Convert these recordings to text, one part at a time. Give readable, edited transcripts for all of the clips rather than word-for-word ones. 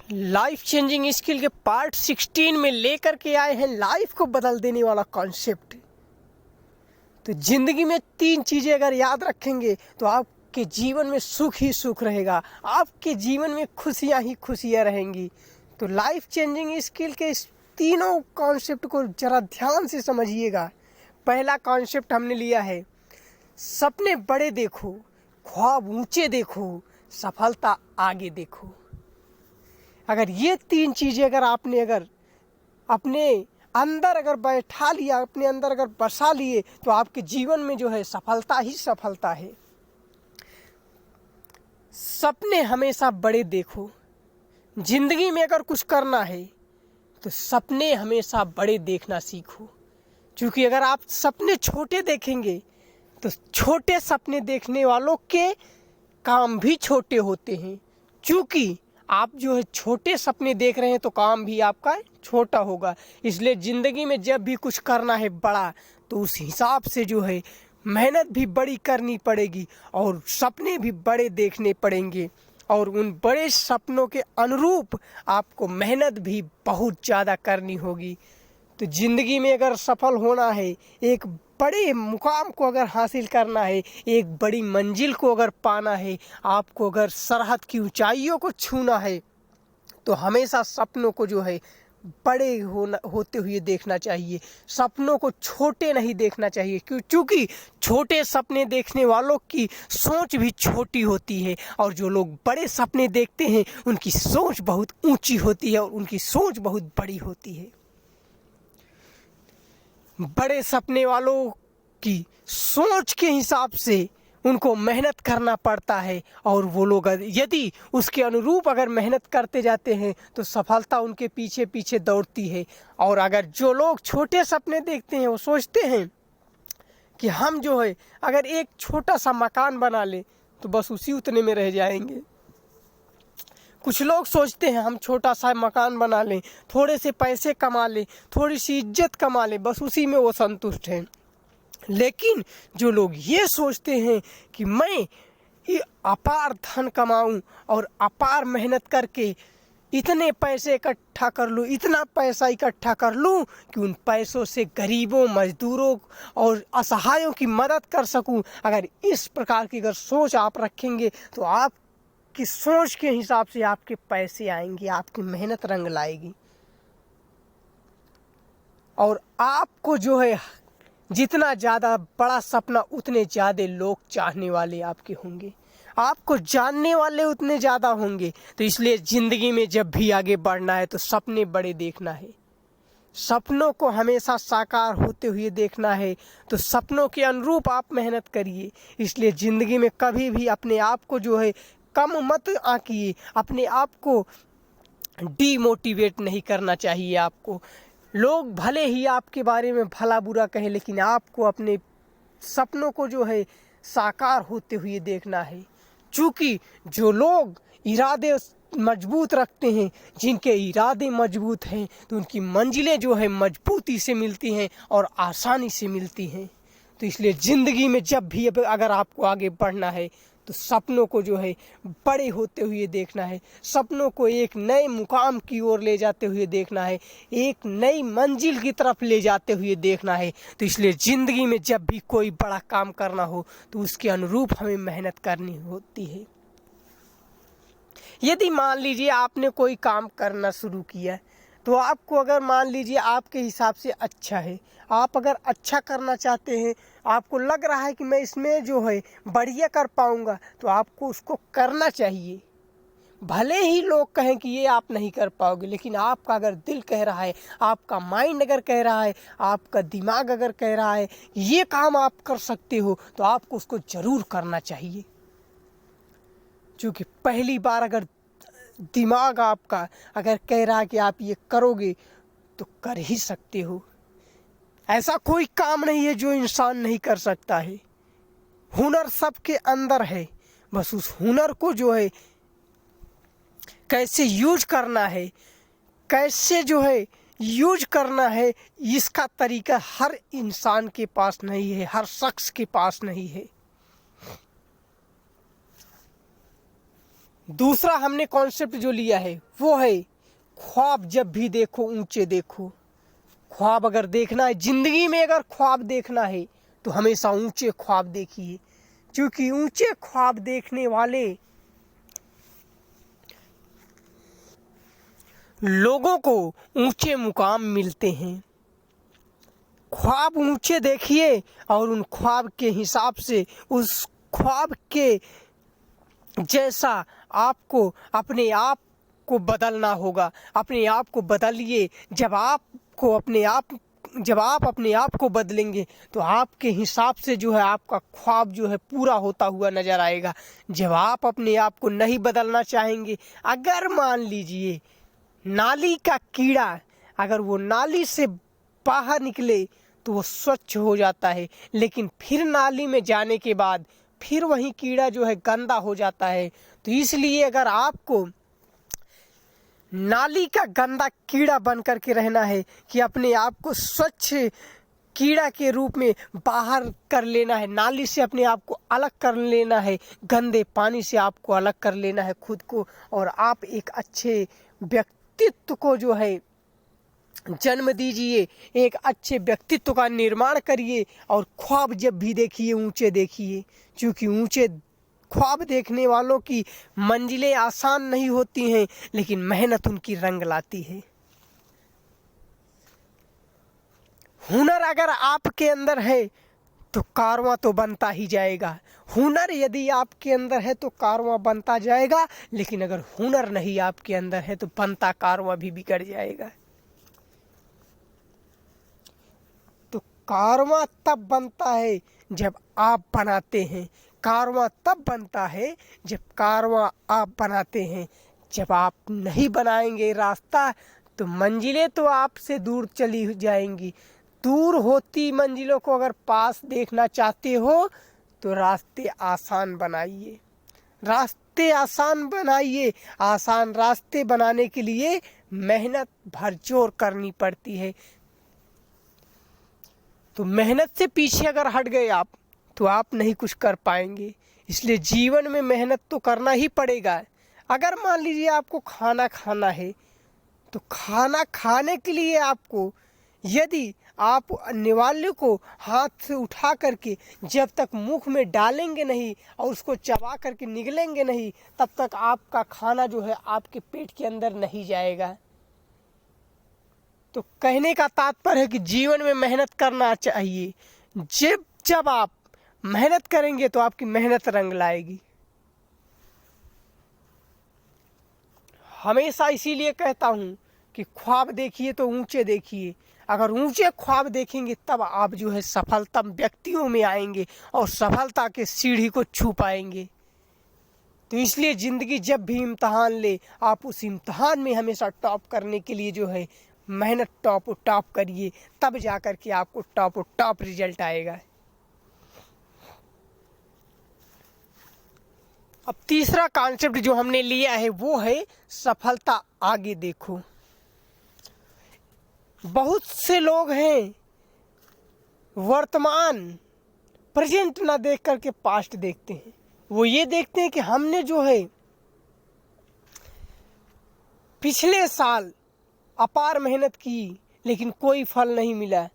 Life changing skill के part 16 में लेकर के आए हैं लाइफ को बदल देने वाला कॉन्सेप्ट। तो जिंदगी में 3 चीज़ें अगर याद रखेंगे तो आपके जीवन में सुख ही सुख रहेगा, आपके जीवन में खुशियां ही खुशियां रहेंगी। तो लाइफ चेंजिंग स्किल के इस तीनों कॉन्सेप्ट को ज़रा ध्यान से समझिएगा। पहला कॉन्सेप्ट हमने लिया है, सपने बड़े देखो, ख्वाब ऊंचे देखो, सफलता आगे देखो। अगर ये 3 चीज़ें अगर अपने अंदर बैठा लिया, अपने अंदर अगर बसा लिए, तो आपके जीवन में जो है सफलता ही सफलता है। सपने हमेशा बड़े देखो। जिंदगी में अगर कुछ करना है तो सपने हमेशा बड़े देखना सीखो, क्योंकि अगर आप सपने छोटे देखेंगे तो छोटे सपने देखने वालों के काम भी छोटे होते हैं। क्योंकि आप जो है छोटे सपने देख रहे हैं तो काम भी आपका छोटा होगा। इसलिए ज़िंदगी में जब भी कुछ करना है बड़ा, तो उस हिसाब से जो है मेहनत भी बड़ी करनी पड़ेगी और सपने भी बड़े देखने पड़ेंगे, और उन बड़े सपनों के अनुरूप आपको मेहनत भी बहुत ज़्यादा करनी होगी। तो ज़िंदगी में अगर सफल होना है, एक बड़े मुकाम को अगर हासिल करना है, एक बड़ी मंजिल को अगर पाना है, आपको अगर सरहद की ऊंचाइयों को छूना है, तो हमेशा सपनों को जो है बड़े होते हुए देखना चाहिए। सपनों को छोटे नहीं देखना चाहिए, क्योंकि छोटे सपने देखने वालों की सोच भी छोटी होती है, और जो लोग बड़े सपने देखते हैं उनकी सोच बहुत ऊंची होती है और उनकी सोच बहुत बड़ी होती है। बड़े सपने वालों की सोच के हिसाब से उनको मेहनत करना पड़ता है, और वो लोग यदि उसके अनुरूप अगर मेहनत करते जाते हैं तो सफलता उनके पीछे पीछे दौड़ती है। और अगर जो लोग छोटे सपने देखते हैं, वो सोचते हैं कि हम जो है अगर एक छोटा सा मकान बना लें तो बस उसी उतने में रह जाएंगे। कुछ लोग सोचते हैं हम छोटा सा मकान बना लें, थोड़े से पैसे कमा लें, थोड़ी सी इज्जत कमा लें, बस उसी में वो संतुष्ट हैं। लेकिन जो लोग ये सोचते हैं कि मैं ये अपार धन कमाऊं और अपार मेहनत करके इतने पैसे इकट्ठा कर लूँ, इतना पैसा इकट्ठा कर लूँ कि उन पैसों से गरीबों, मजदूरों और असहायों की मदद कर सकूं, अगर इस प्रकार की अगर सोच आप रखेंगे तो आपकी सोच के हिसाब से आपके पैसे आएंगे, आपकी मेहनत रंग लाएगी। और आपको जो है जितना ज़्यादा बड़ा सपना, उतने ज़्यादा लोग चाहने वाले आपके होंगे, आपको जानने वाले उतने ज़्यादा होंगे। तो इसलिए ज़िंदगी में जब भी आगे बढ़ना है तो सपने बड़े देखना है, सपनों को हमेशा साकार होते हुए देखना है। तो सपनों के अनुरूप आप मेहनत करिए। इसलिए ज़िंदगी में कभी भी अपने आप को जो है कम मत आंकिए, अपने आप को डीमोटिवेट नहीं करना चाहिए। आपको लोग भले ही आपके बारे में भला बुरा कहें, लेकिन आपको अपने सपनों को जो है साकार होते हुए देखना है। क्योंकि जो लोग इरादे मजबूत रखते हैं, जिनके इरादे मजबूत हैं, तो उनकी मंजिलें जो है मजबूती से मिलती हैं और आसानी से मिलती हैं। तो इसलिए ज़िंदगी में जब भी अगर आपको आगे बढ़ना है तो सपनों को जो है बड़े होते हुए देखना है, सपनों को एक नए मुकाम की ओर ले जाते हुए देखना है, एक नई मंजिल की तरफ ले जाते हुए देखना है। तो इसलिए ज़िंदगी में जब भी कोई बड़ा काम करना हो तो उसके अनुरूप हमें मेहनत करनी होती है। यदि मान लीजिए आपने कोई काम करना शुरू किया, तो आपको अगर मान लीजिए आपके हिसाब से अच्छा है, आप अगर अच्छा करना चाहते हैं, आपको लग रहा है कि मैं इसमें जो है बढ़िया कर पाऊंगा, तो आपको उसको करना चाहिए। भले ही लोग कहें कि ये आप नहीं कर पाओगे, लेकिन आपका अगर दिल कह रहा है, आपका माइंड अगर कह रहा है, आपका दिमाग अगर कह रहा है ये काम आप कर सकते हो, तो आपको उसको ज़रूर करना चाहिए। क्योंकि पहली बार अगर दिमाग आपका अगर कह रहा है कि आप ये करोगे, तो कर ही सकते हो। ऐसा कोई काम नहीं है जो इंसान नहीं कर सकता है। हुनर सबके अंदर है, बस उस हुनर को जो है कैसे यूज करना है, कैसे जो है यूज करना है, इसका तरीका हर इंसान के पास नहीं है, हर शख्स के पास नहीं है। दूसरा हमने कॉन्सेप्ट जो लिया है वो है ख्वाब जब भी देखो ऊंचे देखो। ख्वाब अगर देखना है जिंदगी में, अगर ख्वाब देखना है तो हमेशा ऊंचे ख्वाब देखिए, क्योंकि ऊंचे ख्वाब देखने वाले लोगों को ऊंचे मुकाम मिलते हैं। ख्वाब ऊंचे देखिए और उन ख्वाब के हिसाब से, उस ख्वाब के जैसा आपको अपने आप को बदलना होगा। अपने आप को बदलिए। जब आप अपने आप को बदलेंगे तो आपके हिसाब से जो है आपका ख्वाब जो है पूरा होता हुआ नजर आएगा। जब आप अपने आप को नहीं बदलना चाहेंगे, अगर मान लीजिए नाली का कीड़ा अगर वो नाली से बाहर निकले तो वो स्वच्छ हो जाता है, लेकिन फिर नाली में जाने के बाद फिर वही कीड़ा जो है गंदा हो जाता है। तो इसलिए अगर आपको नाली का गंदा कीड़ा बन करके रहना है कि अपने आप को स्वच्छ कीड़ा के रूप में बाहर कर लेना है, नाली से अपने आप को अलग कर लेना है, गंदे पानी से आपको अलग कर लेना है खुद को, और आप एक अच्छे व्यक्तित्व को जो है जन्म दीजिए, एक अच्छे व्यक्तित्व का निर्माण करिए। और ख्वाब जब भी देखिए ऊंचे देखिए, क्योंकि ऊंचे ख्वाब देखने वालों की मंजिलें आसान नहीं होती हैं, लेकिन मेहनत उनकी रंग लाती है। हुनर अगर आपके अंदर है तो कारवां तो बनता ही जाएगा। हुनर यदि आपके अंदर है तो कारवां बनता जाएगा, लेकिन अगर हुनर नहीं आपके अंदर है तो बनता कारवां भी बिगड़ जाएगा। तो कारवां तब बनता है जब आप बनाते हैं। कारवां तब बनता है जब कारवां आप बनाते हैं। जब आप नहीं बनाएंगे रास्ता तो मंजिलें तो आपसे दूर चली जाएंगी। दूर होती मंजिलों को अगर पास देखना चाहते हो तो रास्ते आसान बनाइए। रास्ते आसान बनाइए। आसान रास्ते बनाने के लिए मेहनत भरजोर करनी पड़ती है। तो मेहनत से पीछे अगर हट गए आप तो आप नहीं कुछ कर पाएंगे। इसलिए जीवन में मेहनत तो करना ही पड़ेगा। अगर मान लीजिए आपको खाना खाना है तो खाना खाने के लिए आपको, यदि आप निवाले को हाथ से उठा करके जब तक मुख में डालेंगे नहीं और उसको चबा करके निगलेंगे नहीं, तब तक आपका खाना जो है आपके पेट के अंदर नहीं जाएगा। तो कहने का तात्पर्य है कि जीवन में मेहनत करना चाहिए। जब आप मेहनत करेंगे तो आपकी मेहनत रंग लाएगी। हमेशा इसीलिए कहता हूँ कि ख्वाब देखिए तो ऊंचे देखिए। अगर ऊंचे ख्वाब देखेंगे तब आप जो है सफलतम व्यक्तियों में आएंगे और सफलता के सीढ़ी को छू पाएंगे। तो इसलिए ज़िंदगी जब भी इम्तहान ले, आप उस इम्तहान में हमेशा टॉप करने के लिए जो है मेहनत टॉप करिए, तब जा कर के आपको टॉप रिजल्ट आएगा। अब तीसरा कॉन्सेप्ट जो हमने लिया है वो है सफलता आगे देखो। बहुत से लोग हैं वर्तमान प्रेजेंट ना देख करके पास्ट देखते हैं। वो ये देखते हैं कि हमने जो है पिछले साल अपार मेहनत की लेकिन कोई फल नहीं मिला,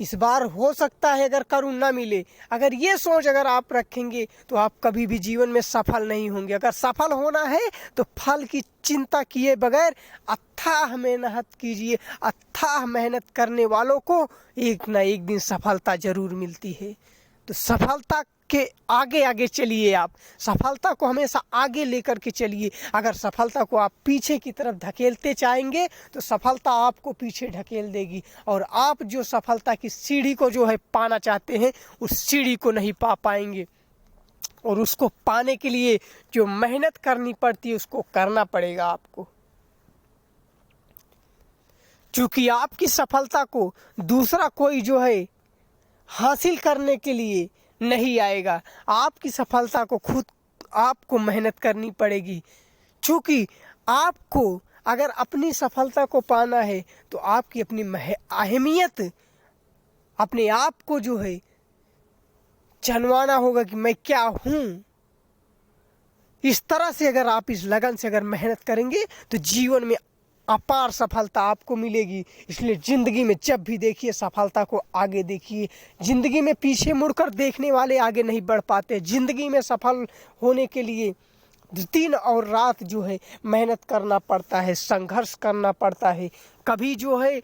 इस बार हो सकता है अगर करूँ ना मिले। अगर ये सोच अगर आप रखेंगे तो आप कभी भी जीवन में सफल नहीं होंगे। अगर सफल होना है तो फल की चिंता किए बगैर अथाह मेहनत कीजिए। अथाह मेहनत करने वालों को एक ना एक दिन सफलता जरूर मिलती है। तो सफलता के आगे आगे चलिए। आप सफलता को हमेशा आगे लेकर के चलिए। अगर सफलता को आप पीछे की तरफ धकेलते जाएंगे तो सफलता आपको पीछे ढकेल देगी, और आप जो सफलता की सीढ़ी को जो है पाना चाहते हैं उस सीढ़ी को नहीं पा पाएंगे। और उसको पाने के लिए जो मेहनत करनी पड़ती है उसको करना पड़ेगा आपको, क्योंकि आपकी सफलता को दूसरा कोई जो है हासिल करने के लिए नहीं आएगा। आपकी सफलता को खुद आपको मेहनत करनी पड़ेगी। क्योंकि आपको अगर अपनी सफलता को पाना है तो आपकी अपनी अहमियत अपने आप को जो है जानवाना होगा कि मैं क्या हूँ। इस तरह से अगर आप इस लगन से अगर मेहनत करेंगे तो जीवन में अपार सफलता आपको मिलेगी। इसलिए ज़िंदगी में जब भी देखिए सफलता को आगे देखिए। ज़िंदगी में पीछे मुड़कर देखने वाले आगे नहीं बढ़ पाते। ज़िंदगी में सफल होने के लिए दिन और रात जो है मेहनत करना पड़ता है, संघर्ष करना पड़ता है। कभी जो है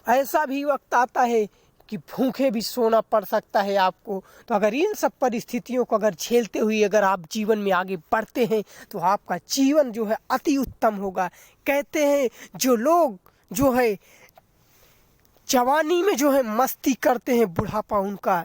ऐसा भी वक्त आता है कि भूखे भी सोना पड़ सकता है आपको। तो अगर इन सब परिस्थितियों को अगर झेलते हुए अगर आप जीवन में आगे बढ़ते हैं तो आपका जीवन जो है अति उत्तम होगा। कहते हैं जो लोग जो है जवानी में जो है मस्ती करते हैं, बुढ़ापा उनका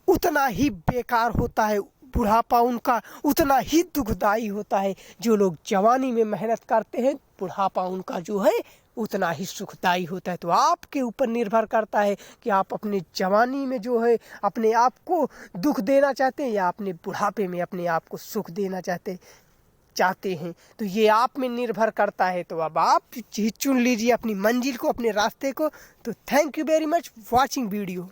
उतना ही बेकार होता है, बुढ़ापा उनका उतना ही दुखदाई होता है। जो लोग जवानी में मेहनत करते हैं, बुढ़ापा उनका जो है उतना ही सुखदाई होता है। तो आपके ऊपर निर्भर करता है कि आप अपने जवानी में जो है अपने आप को दुख देना चाहते हैं या अपने बुढ़ापे में अपने आप को सुख देना चाहते हैं। तो ये आप में निर्भर करता है। तो अब आप चुन लीजिए अपनी मंजिल को, अपने रास्ते को। तो thank you very much watching video.